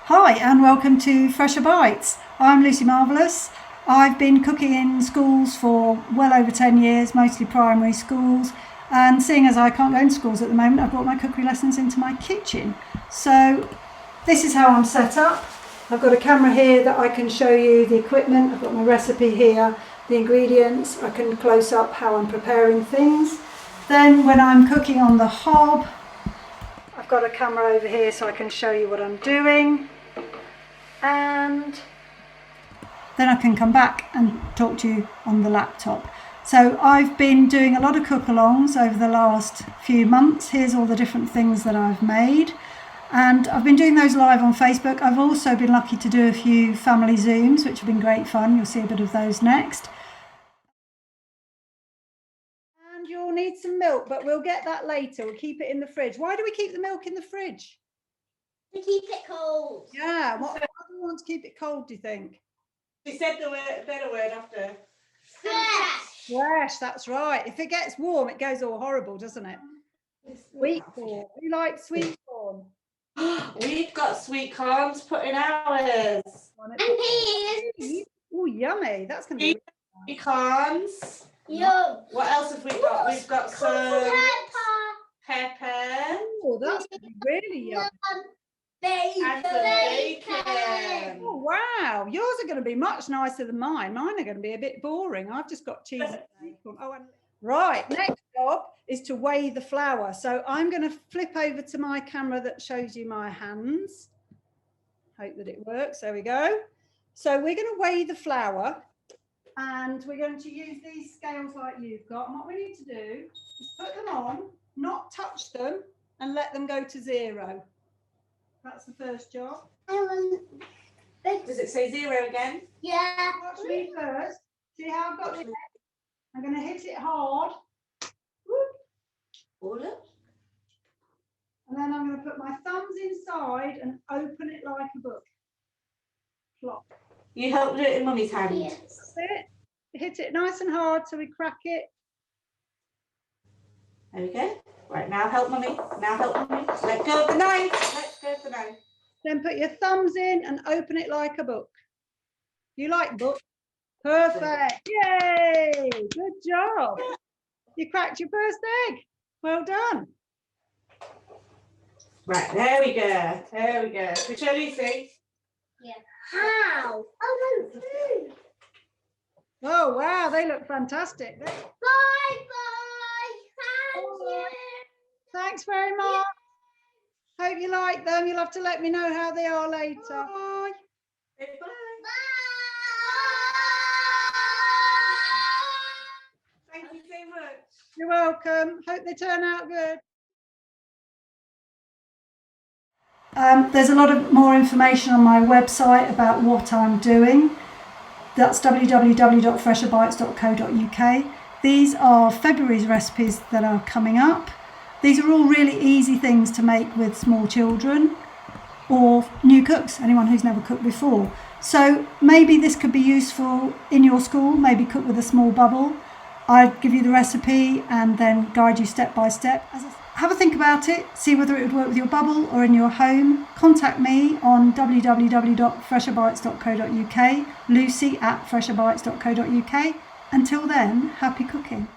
Hi and welcome to Fresher Bites. I'm Lucy Marvellous. I've been cooking in schools for well over 10 years, mostly primary schools, and seeing as I can't go into schools at the moment, I've brought my cookery lessons into my kitchen. So this is how I'm set up. I've got a camera here that I can show you the equipment. I've got my recipe here, the ingredients. I can close up how I'm preparing things. Then when I'm cooking on the hob, I've got a camera over here so I can show you what I'm doing, and then I can come back and talk to you on the laptop. So I've been doing a lot of cook-alongs over the last few months. Here's all the different things that I've made, and I've been doing those live on Facebook. I've also been lucky to do a few family Zooms, which have been great fun. You'll see a bit of those next. And you'll need some milk, but we'll get that later. We'll keep it in the fridge. Why do we keep the milk in the fridge? To keep it cold. Yeah, why do we want to keep it cold, do you think? She said the better word after. Fresh. Fresh, that's right. If it gets warm, it goes all horrible, doesn't it? Sweet corn. We like sweet corn. We've got sweet corn to put in ours. And peas. Oh, yummy. That's going to be Sweet corns. Yum. What else have we got? We've got some pepper. Oh, that's going to be really yummy. And some bacon. Oh, wow. Yours are going to be much nicer than mine. Mine are going to be a bit boring. I've just got cheese and bacon. Oh, and right. Next job is to weigh the flour. So I'm going to flip over to my camera that shows you my hands. Hope that it works. There we go. So we're going to weigh the flour, and we're going to use these scales like you've got. And what we need to do is put them on, not touch them, and let them go to 0. That's the first job. Does it say 0 again? Yeah. Watch me first. See how I've got this? I'm going to hit it hard. Hold up. And then I'm going to put my thumbs inside and open it like a book. Plop. You help do it in Mummy's hand. Yes. That's it. Hit it nice and hard so we crack it. There we go. Right, now help Mummy. Now help Mummy. Let go of the knife. Let go of the knife. Then put your thumbs in and open it like a book. You like books? Perfect. Yay! Good job. You cracked your first egg. Well done. Right, there we go. There we go. So show Lucy. Yeah. How? Oh no. Oh, wow. They look fantastic. Bye bye. Thank you. Thanks very much. Hope you like them. You'll have to let me know how they are later. Bye. Bye. Thank you so much. You're welcome. Hope they turn out good. There's a lot of more information on my website about what I'm doing. That's www.fresherbites.co.uk. These are February's recipes that are coming up. These are all really easy things to make with small children or new cooks, anyone who's never cooked before. So maybe this could be useful in your school, maybe cook with a small bubble. I'd give you the recipe and then guide you step by step. Have a think about it, see whether it would work with your bubble or in your home. Contact me on www.fresherbites.co.uk, lucy@fresherbites.co.uk. Until then, happy cooking.